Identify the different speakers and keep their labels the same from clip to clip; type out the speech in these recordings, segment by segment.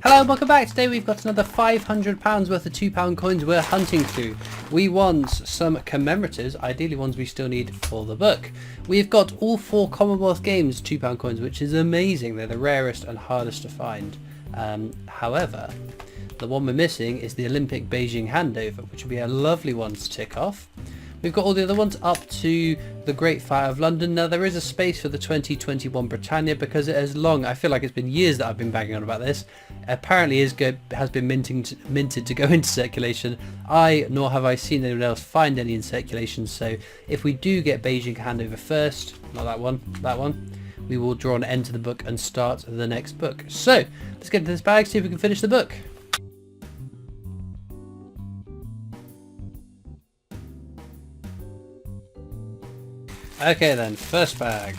Speaker 1: Hello and welcome back. Today we've got another £500 worth of £2 coins we're hunting through. We want some commemoratives, ideally ones we still need for the book. We've got all 4 Commonwealth Games £2 coins, which is amazing. They're the rarest and hardest to find. However, the one we're missing is the Olympic Beijing handover, which would be a lovely one to tick off. We've got all the other ones up to the Great Fire of London. Now there is a space for the 2021 Britannia because it has long, I feel like it's been years that I've been banging on about this. Apparently has been minted to go into circulation. Nor have I seen anyone else find any in circulation. So if we do get Beijing handover first, not that one, we will draw an end to the book and start the next book. So let's get into this bag, see if we can finish the book. Okay then, first bag.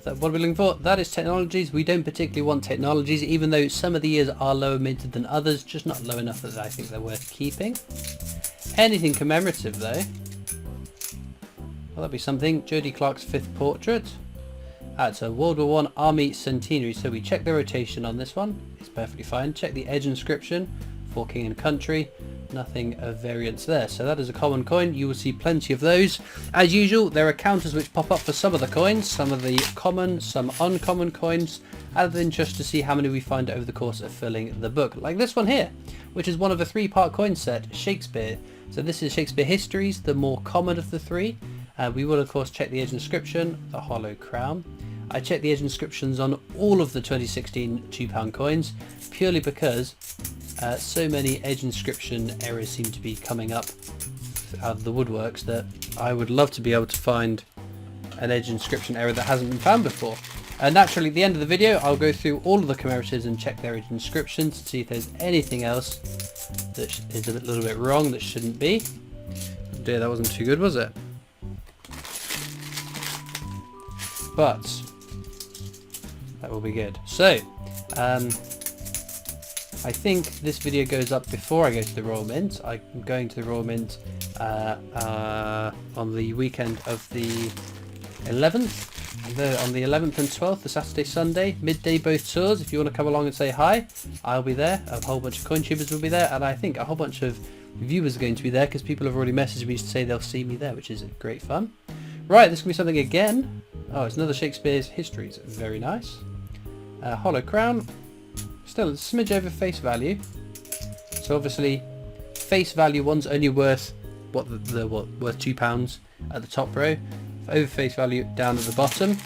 Speaker 1: What are we looking for? That is technologies. We don't particularly want technologies, even though some of the years are lower minted than others, just not low enough that I think they're worth keeping. Anything commemorative though. Well, that'd be something. Jodie Clark's 5th portrait. It's a World War I Army Centenary, so we check the rotation on this one. It's perfectly fine. Check the edge inscription for King and Country. Nothing of variance there, so that is a common coin. You will see plenty of those. As usual, there are counters which pop up for some of the coins, some of the common, some uncommon coins, out of interest to see how many we find over the course of filling the book. Like this one here, which is one of a 3-part coin set, Shakespeare. So this is Shakespeare Histories, the more common of the 3. We will of course check the edge inscription, the hollow crown. I checked the edge inscriptions on all of the 2016 £2 coins, purely because so many edge inscription errors seem to be coming up out of the woodworks that I would love to be able to find an edge inscription error that hasn't been found before. Naturally, at the end of the video, I'll go through all of the commemoratives and check their edge inscriptions to see if there's anything else that is a little bit wrong that shouldn't be. Oh dear, that wasn't too good, was it? But that will be good. So, I think this video goes up before I go to the Royal Mint. I'm going to the Royal Mint on the weekend of the 11th. On the 11th and 12th, the Saturday, Sunday, midday both tours. If you want to come along and say hi, I'll be there. A whole bunch of coin tubers will be there, and I think a whole bunch of viewers are going to be there because people have already messaged me to say they'll see me there, which is great fun. Right, this can be something again. Oh, it's another Shakespeare's Histories. Very nice. Hollow crown. Still a smidge over face value. So obviously, face value one's only worth worth £2 at the top row. Over face value down at the bottom.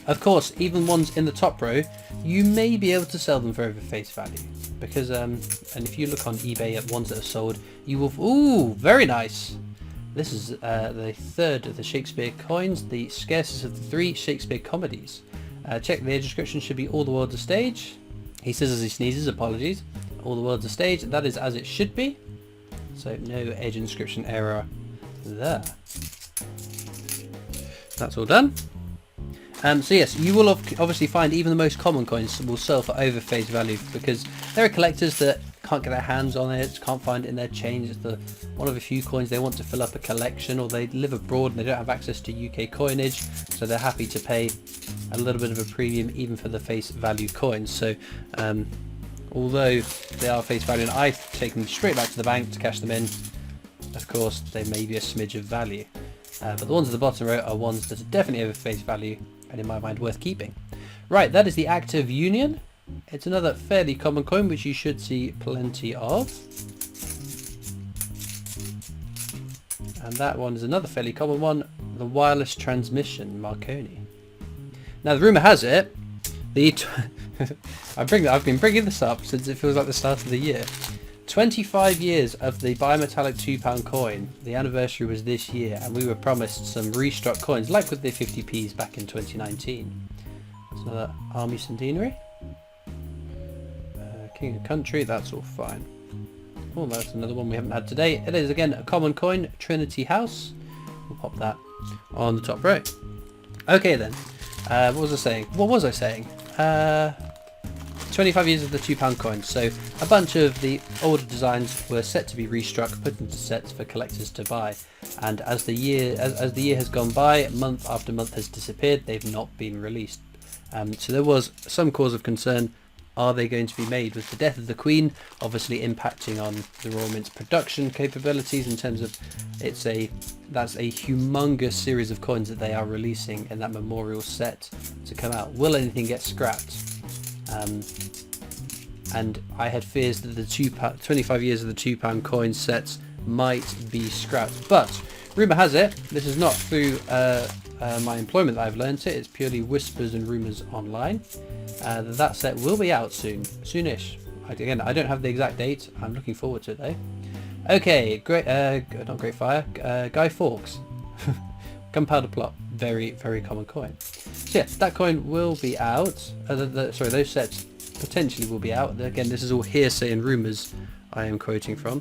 Speaker 1: Of course, even ones in the top row, you may be able to sell them for over face value because and if you look on eBay at ones that are sold, you will. Ooh, very nice. This is the 3rd of the Shakespeare coins, the scarcest of the 3 Shakespeare comedies. Check the edge description, should be all the world's a stage. He says as he sneezes, apologies. All the world's a stage, that is as it should be. So no edge inscription error there. That's all done. So yes, you will obviously find even the most common coins will sell for over face value because there are collectors that can't get their hands on it, can't find it in their change. It's one of a few coins they want to fill up a collection, or they live abroad and they don't have access to UK coinage, so they're happy to pay a little bit of a premium even for the face value coins. So although they are face value and I take them straight back to the bank to cash them in, of course they may be a smidge of value. But the ones at the bottom row are ones that are definitely over face value and in my mind worth keeping. Right, that is the Act of Union. It's another fairly common coin which you should see plenty of. And that one is another fairly common one, the Wireless Transmission Marconi. Now the rumour has it, I've been bringing this up since it feels like the start of the year. 25 years of the bimetallic £2 coin. The anniversary was this year and we were promised some restruck coins like with the 50p's back in 2019. That's another Army Centenary. King and Country, that's all fine. Oh, that's another one we haven't had today. It is again a common coin, Trinity House. We'll pop that on the top row. Okay then, what was I saying? 25 years of the £2 coin. So a bunch of the older designs were set to be restruck, put into sets for collectors to buy. And as the year has gone by, month after month has disappeared. They've not been released. So there was some cause of concern. Are they going to be made with the death of the Queen obviously impacting on the Royal Mint's production capabilities in terms of that's a humongous series of coins that they are releasing in that memorial set to come out. Will anything get scrapped? And I had fears that the 25 years of the £2 coin sets might be scrapped, but rumour has it, this is not through my employment that I've learnt it, it's purely whispers and rumours online, that set will be out soonish. Again, I don't have the exact date, I'm looking forward to it though. Okay, not Great Fire, Guy Fawkes. Gunpowder Plot, very, very common coin. So yeah, that coin will be out, sorry, those sets potentially will be out. Again, this is all hearsay and rumours I am quoting from.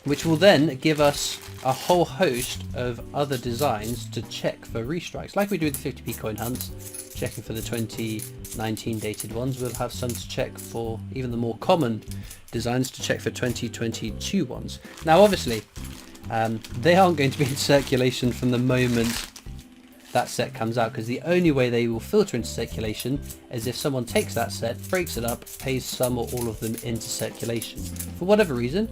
Speaker 1: Which will then give us a whole host of other designs to check for restrikes. Like we do with the 50p coin hunts, checking for the 2019 dated ones, we'll have some to check for even the more common designs to check for 2022 ones. Now obviously, they aren't going to be in circulation from the moment that set comes out, because the only way they will filter into circulation is if someone takes that set, breaks it up, pays some or all of them into circulation. For whatever reason,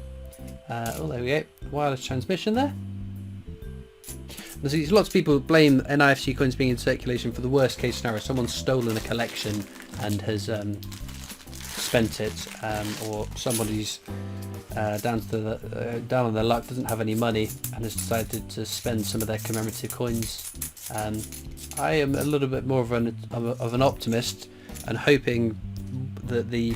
Speaker 1: oh there we go, wireless transmission there. There's lots of people blame NIFC coins being in circulation for the worst case scenario. Someone's stolen a collection and has spent it, or somebody's down on their luck, doesn't have any money and has decided to spend some of their commemorative coins. I am a little bit more of an optimist and hoping that the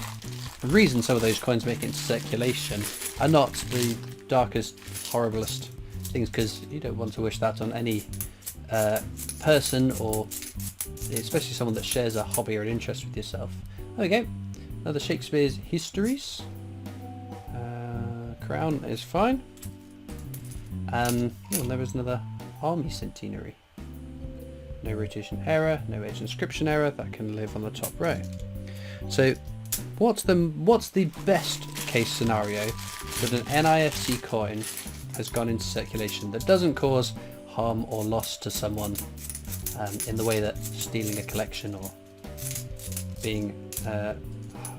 Speaker 1: reason some of those coins make it into circulation are not the darkest, horriblest things, because you don't want to wish that on any person, or especially someone that shares a hobby or an interest with yourself. Okay, another Shakespeare's Histories. Crown is fine. Oh, there is another Army Centenary. No rotation error, no age inscription error, that can live on the top row. So what's the best case scenario that an NIFC coin has gone into circulation that doesn't cause harm or loss to someone in the way that stealing a collection or being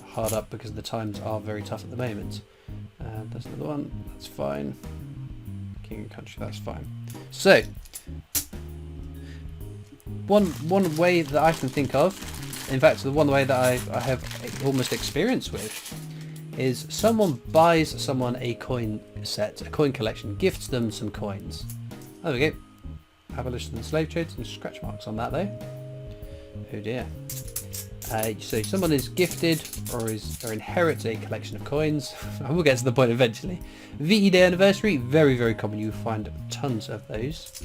Speaker 1: hard up because the times are very tough at the moment? There's another one, that's fine. King and Country, that's fine. So one way that I can think of, in fact the one way that I have almost experience with, is someone buys someone a coin set, a coin collection, gifts them some coins. There we go. Abolition of the slave trade, some scratch marks on that though. Oh dear. So someone is gifted or inherits a collection of coins. I will get to the point eventually. VE Day anniversary, very, very common. You find tons of those.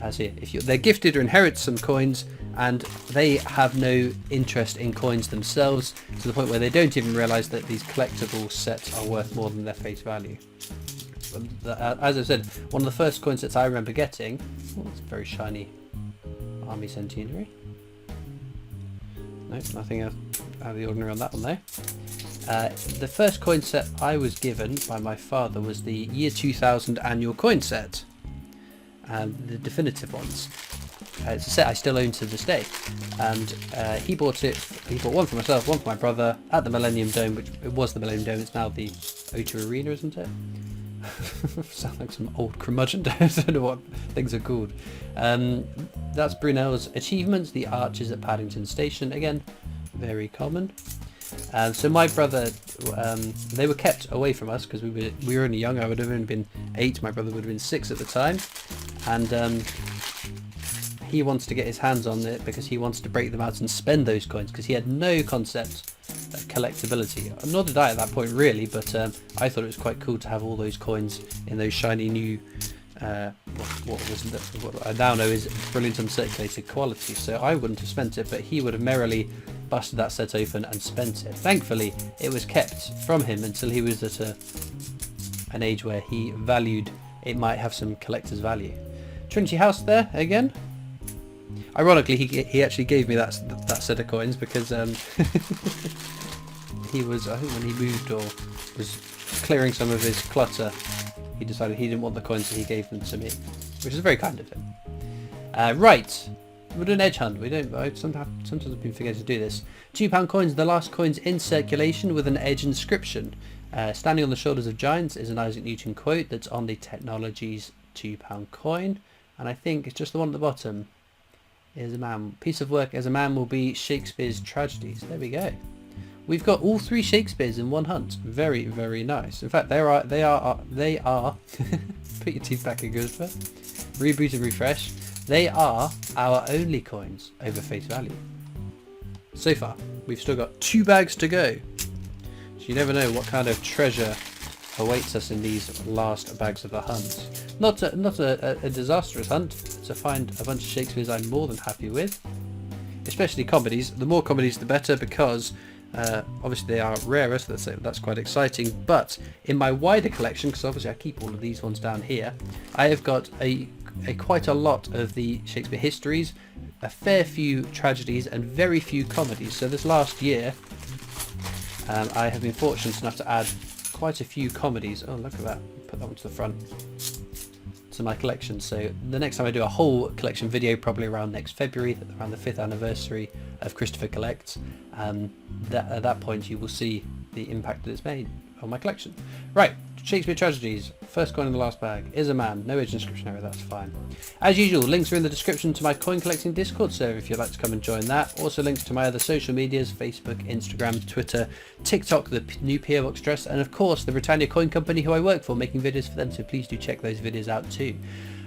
Speaker 1: As here, they're gifted or inherit some coins and they have no interest in coins themselves, to the point where they don't even realise that these collectible sets are worth more than their face value. As I said, one of the first coin sets I remember getting, it's a very shiny Army Centenary. No, nothing out of the ordinary on that one though. The first coin set I was given by my father was the year 2000 annual coin set, the definitive ones. It's a set I still own to this day, and he bought one for myself, one for my brother at the Millennium Dome, which it was the Millennium Dome, it's now the O2 Arena, isn't it? Sound like some old curmudgeon. I don't know what things are called. That's Brunel's Achievements, the arches at Paddington Station, again very common. So my brother, they were kept away from us because we were only young. I would have only been 8, my brother would have been 6 at the time, and he wanted to get his hands on it because he wanted to break them out and spend those coins, because he had no concept of collectability. Nor did I at that point really, but I thought it was quite cool to have all those coins in those shiny new what I now know is brilliant uncirculated quality. So I wouldn't have spent it, but he would have merrily busted that set open and spent it. Thankfully it was kept from him until he was at an age where he valued it might have some collector's value. Trinity House there again. Ironically, he actually gave me that set of coins because he was, I think when he moved or was clearing some of his clutter, he decided he didn't want the coins, so he gave them to me, which is very kind of him. Right, We'll do an edge hunt. We don't. Sometimes I've been forgetting to do this. £2 coins, the last coins in circulation with an edge inscription. Standing on the shoulders of giants is an Isaac Newton quote that's on the Technologies £2 coin, and I think it's just the one at the bottom. Is a man. Piece of work as a man will be Shakespeare's tragedies. There we go. We've got all 3 Shakespeares in one hunt. Very, very nice. In fact, they are. Put your teeth back in, Gusper. Reboot and refresh. They are our only coins over face value. So far, we've still got 2 bags to go. So you never know what kind of treasure awaits us in these last bags of the hunt. Not a disastrous hunt. To find a bunch of Shakespeares I'm more than happy with. Especially comedies. The more comedies the better, because obviously they are rarer, so that's quite exciting. But in my wider collection, because obviously I keep all of these ones down here, I have got quite a lot of the Shakespeare histories, a fair few tragedies, and very few comedies. So this last year I have been fortunate enough to add quite a few comedies. Oh, look at that. Put that one to the front to my collection. So the next time I do a whole collection video, probably around next February, around the 5th anniversary of Christopher Collects, at that point you will see the impact that it's made on my collection. Right, Shakespeare tragedies. First coin in the last bag is a man. No edge inscription error, that's fine. As usual, links are in the description to my coin collecting Discord server if you'd like to come and join that. Also links to my other social medias, Facebook, Instagram, Twitter, TikTok, the new PO Box address, and of course the Britannia Coin Company who I work for, making videos for them, so please do check those videos out too.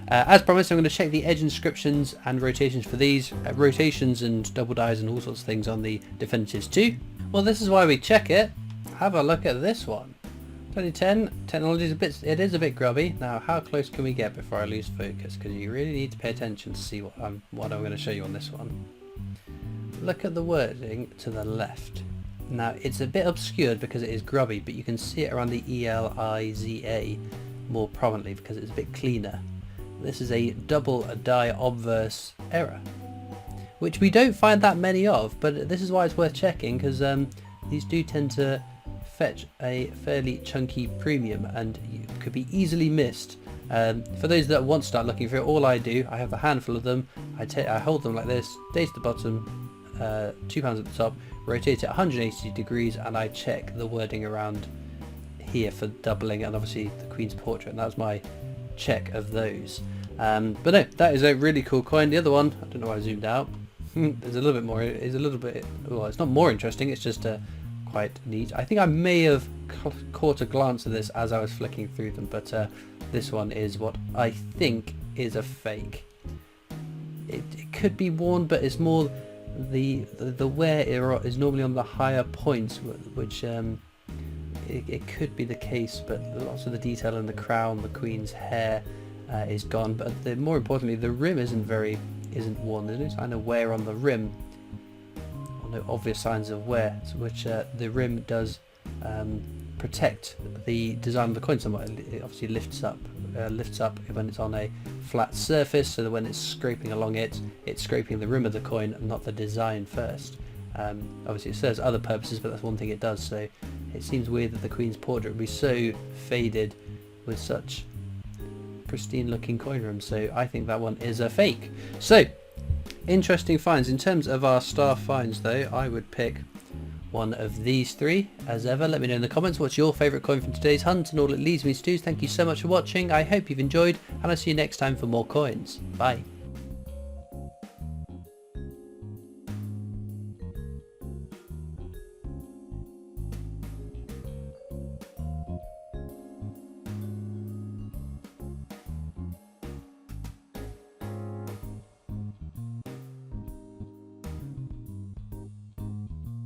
Speaker 1: As promised, I'm going to check the edge inscriptions and rotations for these. Rotations and double dies and all sorts of things on the Definitives too. Well, this is why we check it. Have a look at this one. 2010, technology is a bit grubby. Now, how close can we get before I lose focus? Because you really need to pay attention to see what I'm going to show you on this one. Look at the wording to the left. Now, it's a bit obscured because it is grubby, but you can see it around the ELIZA more prominently because it's a bit cleaner. This is a double die obverse error, which we don't find that many of, but this is why it's worth checking, because these do tend to fetch a fairly chunky premium and could be easily missed. For those that want to start looking for it, all I do, I have a handful of them, I hold them like this, date at the bottom, £2 at the top, rotate it 180 degrees, and I check the wording around here for doubling, and obviously the Queen's portrait, and that was my check of those. But no, that is a really cool coin. The other one, I don't know why I zoomed out, there's a little bit more, well, it's not more interesting, it's just quite neat. I think I may have caught a glance of this as I was flicking through them, but this one is what I think is a fake. It could be worn, but it's more the wear is normally on the higher points, which it could be the case, but lots of the detail in the crown, the Queen's hair is gone, but more importantly, the rim isn't worn. There's no sign of wear on the rim, or no obvious signs of wear, which the rim does protect the design of the coin somewhat. It obviously lifts up when it's on a flat surface, so that when it's scraping along it, it's scraping the rim of the coin and not the design first. Obviously it serves other purposes, but that's one thing it does, so it seems weird that the Queen's portrait would be so faded with such pristine looking coin room, so I think that one is a fake. So, interesting finds. In terms of our star finds though, I would pick one of these 3 as ever. Let me know in the comments what's your favourite coin from today's hunt, and all it leads me to do is thank you so much for watching. I hope you've enjoyed, and I'll see you next time for more coins. Bye.